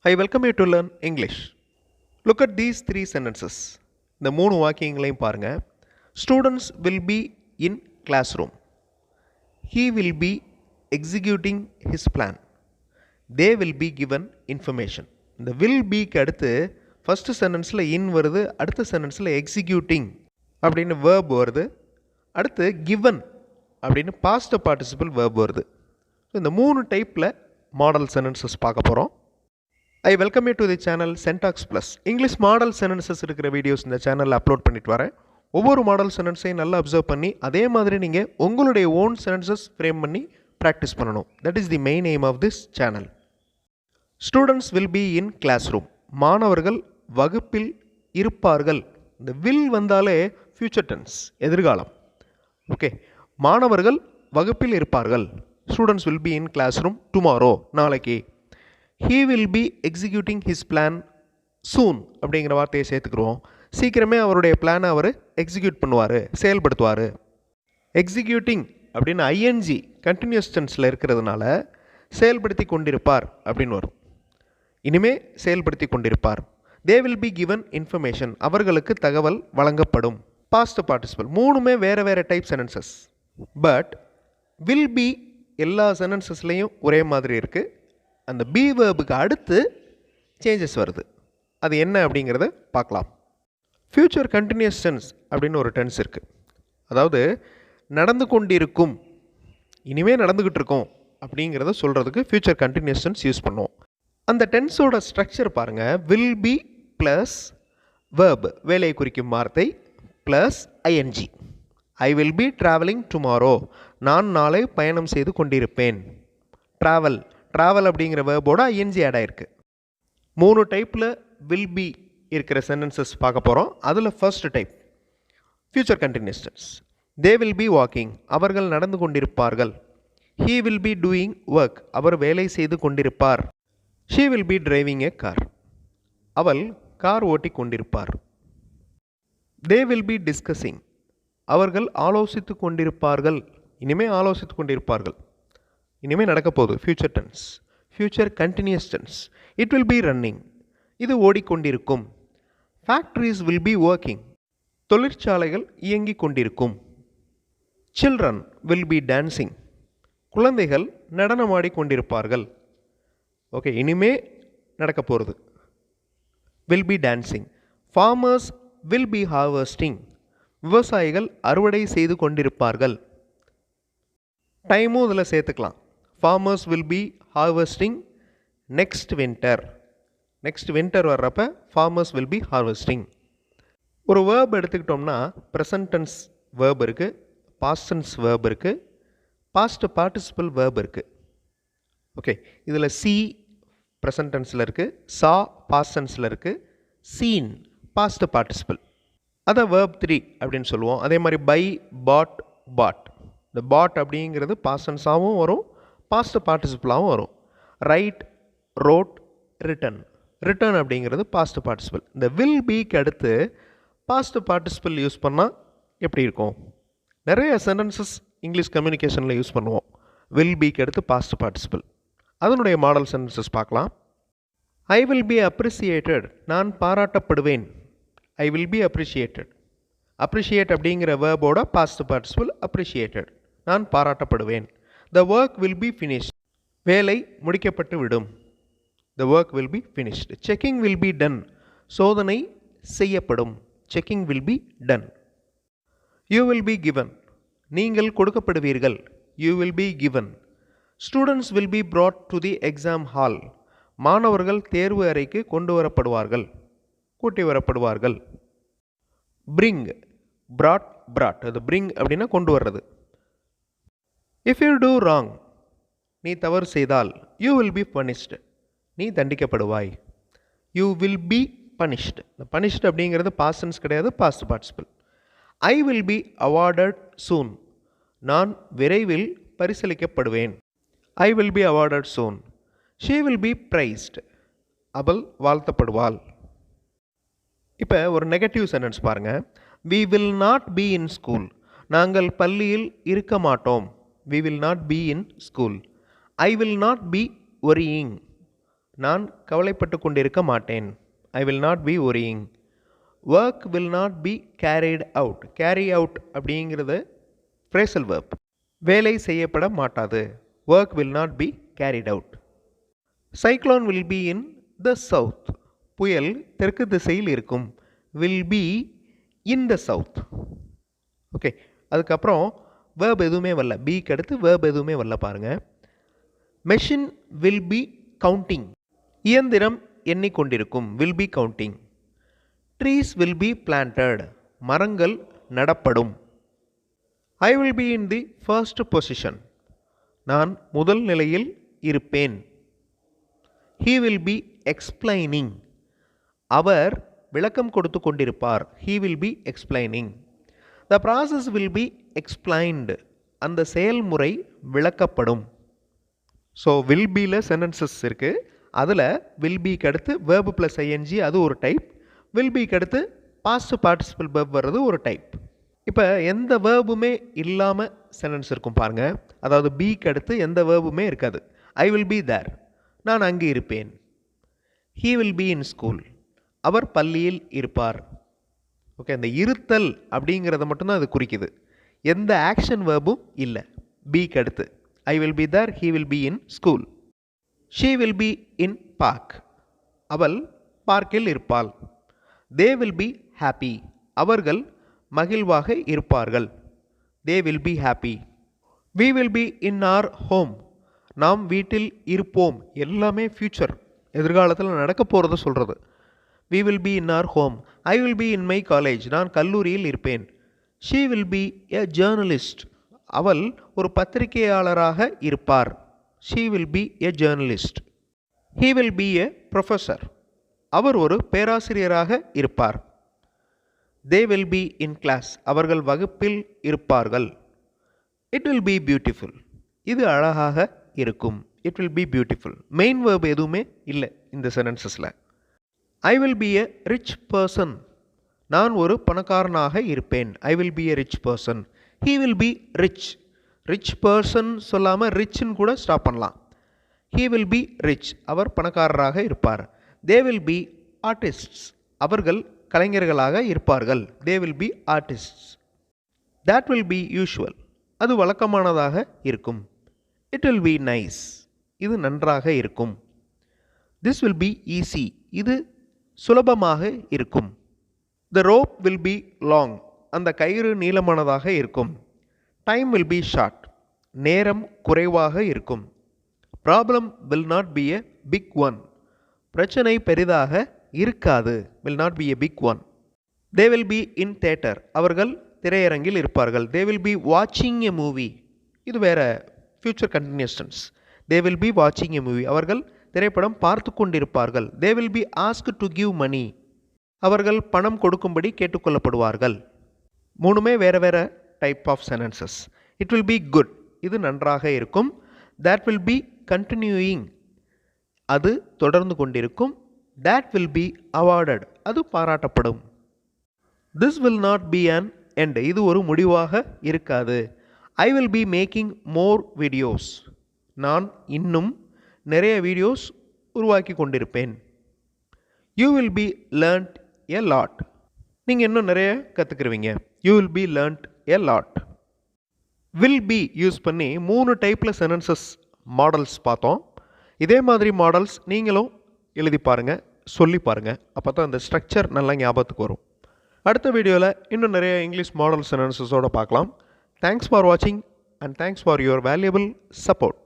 I welcome you to learn English. Look at these three sentences. இந்த மூணு வாக்கியங்களையும் பாருங்க. Students will be in classroom. He will be executing his plan. They will be given information. இந்த will beக்கு அடுத்து first சென்டென்ஸில் in வருது, அடுத்த சென்டென்ஸில் executing அப்படின்னு verb வருது, அடுத்து given அப்படின்னு past participle verb வருது. இந்த மூணு டைப்பில் மாடல் சென்டென்சஸ் பார்க்க போகிறோம். I welcome you to the channel Syntax Plus. English model sentences இருக்கிற வீடியோஸ் இந்த சேனலில் அப்லோட் பண்ணிட்டு வரேன். ஒவ்வொரு மாடல் சென்டென்ஸையும் நல்லா அப்சர்வ் பண்ணி அதே மாதிரி நீங்கள் உங்களுடைய ஓன் சென்டென்சஸ் ஃப்ரேம் பண்ணி ப்ராக்டிஸ் பண்ணணும். That is the main aim of this channel. Students will be in classroom. மாணவர்கள் வகுப்பில் இருப்பார்கள். இந்த வில் வந்தாலே ஃபியூச்சர் டென்ஸ், எதிர்காலம். ஓகே, மாணவர்கள் வகுப்பில் இருப்பார்கள். Students will be in classroom tomorrow, நாளைக்கு. He will be executing his plan soon அப்படிங்கிற வார்த்தையை சேர்த்துக்கிறோம். சீக்கிரமே அவருடைய பிளானை அவர் எக்ஸிக்யூட் பண்ணுவார், செயல்படுத்துவார். எக்ஸிக்யூட்டிங் அப்படின்னு ஐஎன்ஜி கண்டினியூஸ் டென்ஸில் இருக்கிறதுனால செயல்படுத்தி கொண்டிருப்பார் அப்படின்னு வரும். இனிமே செயல்படுத்தி கொண்டிருப்பார். They will be given information. அவர்களுக்கு தகவல் வழங்கப்படும். பாஸ்ட் பார்ட்டிசிபல் மூணுமே வேறு வேறு type sentences. But will be எல்லா சென்டென்சஸ்லேயும் ஒரே மாதிரி இருக்குது. அந்த பி வேர்புக்கு அடுத்து சேஞ்சஸ் வருது. அது என்ன அப்படிங்கிறத பார்க்கலாம். ஃப்யூச்சர் கண்டினியூஸ் டென்ஸ் அப்படின்னு ஒரு டென்ஸ் இருக்குது. அதாவது நடந்து கொண்டிருக்கும், இனிமேல் நடந்துக்கிட்டு இருக்கோம் அப்படிங்கிறத சொல்கிறதுக்கு ஃப்யூச்சர் கண்டினியூஸ் டென்ஸ் யூஸ் பண்ணுவோம். அந்த டென்ஸோட ஸ்ட்ரக்சர் பாருங்கள். வில் பி ப்ளஸ் வேர்ப், வேலையை குறிக்கும் வார்த்தை, plus ING. I will be travelling tomorrow, நான் நாளை பயணம் செய்து கொண்டிருப்பேன். ட்ராவல் அப்படிங்கிற வேர்போட ஐஎன்ஜி ஆட் ஆயிருக்கு. மூணு டைப்பில் வில் பி இருக்கிற சென்டென்சஸ் பார்க்க போகிறோம். அதில் first type future continuous tense. They will be walking, அவர்கள் நடந்து கொண்டிருப்பார்கள். He will be doing work, அவர் வேலை செய்து கொண்டிருப்பார். She will be driving a car, அவள் கார் ஓட்டி கொண்டிருப்பார். தே வில் பி டிஸ்கஸிங், அவர்கள் ஆலோசித்து கொண்டிருப்பார்கள். இனிமேல் ஆலோசித்து கொண்டிருப்பார்கள், இனிமேல் நடக்க போகுது. Future tense. Future continuous tense. It will be running, இது ஓடிக்கொண்டிருக்கும். ஃபேக்ட்ரிஸ் வில் பி ஒர்க்கிங், தொழிற்சாலைகள் இயங்கிக் கொண்டிருக்கும். சில்ட்ரன் வில் பி டான்சிங், குழந்தைகள் நடனமாடி கொண்டிருப்பார்கள். ஓகே, இனிமே நடக்க போகிறது. Will be dancing. Farmers will be harvesting, விவசாயிகள் அறுவடை செய்து கொண்டிருப்பார்கள். டைமும் இதில் சேர்த்துக்கலாம். Farmers will be harvesting next winter. Next winter வர்றப்ப ஃபார்மர்ஸ் வில் பி ஹார்வெஸ்டிங். ஒரு வேர்ப் எடுத்துக்கிட்டோம்னா ப்ரெசன்ட் டென்ஸ் வேர்ப் இருக்குது, பாஸ்ட் டென்ஸ் வேர்ப் இருக்குது, பாஸ்ட் பார்ட்டிசிபிள் வேர்ப் இருக்குது. ஓகே, இதில் சி ப்ரெசன்ட் டென்ஸில் இருக்குது, சா பாஸ்ட் டென்ஸில் இருக்குது, சீன் பாஸ்ட் பார்ட்டிசிபிள். அதை வேர்ப் 3 அப்படின்னு சொல்லுவோம். அதே மாதிரி பை, பாட். இந்த பாட் அப்படிங்கிறது பாஸ்ட் டென்ஸாகவும் வரும், பாஸ்ட் பார்ட்டிசிபிளாகவும் வரும். ரைட், ரோட், ரிட்டன் அப்படிங்கிறது பாஸ்ட் பார்ட்டிசிபிள். இந்த வில் பிக்கு அடுத்து பாஸ்ட் பார்ட்டிசிபிள் யூஸ் பண்ணால் எப்படி இருக்கும்? நிறைய சென்டென்சஸ் இங்கிலீஷ் கம்யூனிகேஷனில் யூஸ் பண்ணுவோம். வில் பிக்கு அடுத்து பாஸ்ட் பார்ட்டிசிபிள். அதனுடைய மாடல் சென்டென்சஸ் பார்க்கலாம். ஐ வில் பி அப்ரிசியேட்டட், நான் பாராட்டப்படுவேன். I will be appreciated. Appreciate அப்படிங்கிற வேர்போட பாஸ்ட் பார்ட்டிசிபிள் அப்ரிஷியேட்டட், நான் பாராட்டப்படுவேன். The work will be finished, வேலை முடிக்கப்பட்டு விடும். The work will be finished. Checking will be ton, சோதனை செய்யப்படும். Checking will be done. You will be given, நீங்கள் கொடுக்கப்படுவீர்கள். You will be given. Students will be brought to the exam hall, மாணவர்கள் தேர்வு அறைக்கு கொண்டு வரப்படுவார்கள், கூட்டி வரப்படுவார்கள். பிரிங், brought அது பிரிங் அப்படின்னா கொண்டு வர்றது. இஃப் யூ டூ ராங், நீ தவறு செய்தால், யூ வில் பி பனிஷ்டு, நீ தண்டிக்கப்படுவாய். You will be punished. இந்த பனிஷ்டு அப்படிங்கிறது பாஸ்ட் டென்ஸ் கிடையாது, past participle. I will be awarded soon, நான் விரைவில் பரிசளிக்கப்படுவேன். I will be awarded soon. She will be praised, அவள் வாழ்த்தப்படுவாள். இப்போ ஒரு நெகட்டிவ் சென்டென்ஸ் பாருங்கள். We will not be in school, நாங்கள் பள்ளியில் இருக்க மாட்டோம். We will not be in school. I will not be worrying, நான் கவலைப்பட்டு கொண்டிருக்க மாட்டேன். I will not be worrying. Work will not be carried out. Carry out அப்படிங்கிறது ஃப்ரேசல் verb. வேலை செய்யப்பட மாட்டாது. Work will not be carried out. Cyclone will be in the south. புயல் தெற்கு திசையில் இருக்கும். Will be in the south. Okay, அதுக்கப்புறம் verb எதுவுமே வரல. பிக்கு அடுத்து வேர்ப் எதுவுமே வரல பாருங்கள். Machine will be counting. இயந்திரம் எண்ணிக்கொண்டிருக்கும். Will be counting. Trees will be planted. மரங்கள் நடப்படும். ஐ will be in the first position. நான் முதல் நிலையில் இருப்பேன். He will be explaining. அவர் விளக்கம் கொடுத்து கொண்டிருப்பார். He will be explaining. The process will be explained. அந்த செயல்முறை விளக்கப்படும். ஸோ வில் பியில் சென்டென்சஸ் இருக்குது. அதில் வில் பிக்கு அடுத்து வேர்பு ப்ளஸ் ஐஎன்ஜி அது ஒரு டைப். வில் பிக்கு அடுத்து பாஸ்ட் பார்ட்டிசிபிள் வேர்ப் வர்றது ஒரு டைப். இப்போ எந்த வேர்புமே இல்லாமல் சென்டென்ஸ் இருக்கும் பாருங்கள். அதாவது பிக்கு அடுத்து எந்த வேர்புமே இருக்காது. I will be there. நான் அங்கே இருப்பேன். He will be in school. அவர் பள்ளியில் இருப்பார். ஓகே, இந்த இருத்தல் அப்படிங்கிறத மட்டும்தான் அது குறிக்குது. எந்த ஆக்ஷன் வேர்பும் இல்லை பிக்கு அடுத்து. I will be there. He will be in school. She will be in park. அவள் பார்க்கில் இருப்பாள். They will be happy. அவர்கள் மகிழ்வாக இருப்பார்கள். They will be happy. We will be in our home. நாம் வீட்டில் இருப்போம். எல்லாமே ஃப்யூச்சர், எதிர்காலத்தில் நடக்க போகிறத சொல்கிறது. We will be in our home. I will be in my college. நான் கல்லூரியில் இருப்பேன். She will be a journalist. அவள் ஒரு பத்திரிகையாளராக இருப்பார். She will be a journalist. He will be a professor. அவர் ஒரு பேராசிரியராக இருப்பார். They will be in class. அவர்கள் வகுப்பில் இருப்பார்கள். It will be beautiful. இது அழகாக இருக்கும். It will be beautiful. Main verb எதுவுமே இல்லை இந்த சென்டென்சஸில். I will be a rich person. நான் ஒரு பணக்காரனாக இருப்பேன். I will be a rich person. He will be rich. Rich person சொல்லாமல் ரிச்னு கூட ஸ்டாப் பண்ணலாம். He will be rich. அவர் பணக்காரராக இருப்பார். They will be artists. அவர்கள் கலைஞர்களாக இருப்பார்கள். They will be artists. That will be usual. அது வழக்கமானதாக இருக்கும். It will be nice. இது நன்றாக இருக்கும். This will be easy. இது சுலபமாக இருக்கும். The rope will be long. அந்த கயிறு நீளமானதாக இருக்கும். Time will be short. நேரம் குறைவாக இருக்கும். Problem will not be a big one. பிரச்சனை பெரிதாக இருக்காது. Will not be a big one. They will be in theatre. அவர்கள் திரையரங்கில் இருப்பார்கள். தே வில் பி வாட்சிங் எ மூவி. இது வேற future continuous tense. They will be வாட்சிங் எ மூவி. அவர்கள் திரைப்படம் பார்த்து கொண்டிருப்பார்கள். They will be ask to give money. அவர்கள் பணம் கொடுக்கும்படி கேட்டுக்கொள்ளப்படுவார்கள். மூணுமே வேறு வேறு type of sentences. It will be good. இது நன்றாக இருக்கும். That will be continuing. அது தொடர்ந்து கொண்டிருக்கும். That will be awarded. அது பாராட்டப்படும். This will not be an end. இது ஒரு முடிவாக இருக்காது. I will be making more videos. நான் இன்னும் நிறைய வீடியோஸ் உருவாக்கி கொண்டிருப்பேன். You will be learned a lot. நீங்கள் இன்னும் நிறைய கற்றுக்குருவீங்க. You will be learned a lot. Will be use பண்ணி 3 டைப்பில் சென்டென்சஸ் மாடல்ஸ் பார்த்தோம். இதே மாதிரி மாடல்ஸ் நீங்களும் எழுதி பாருங்கள், சொல்லி பாருங்கள். அப்போ தான் இந்த ஸ்ட்ரக்சர் நல்லா ஞாபகத்துக்கு வரும். அடுத்த வீடியோவில் இன்னும் நிறைய இங்கிலீஷ் மாடல் சென்டென்சஸோடு பார்க்கலாம். தேங்க்ஸ் ஃபார் வாட்சிங் and thanks for your valuable support.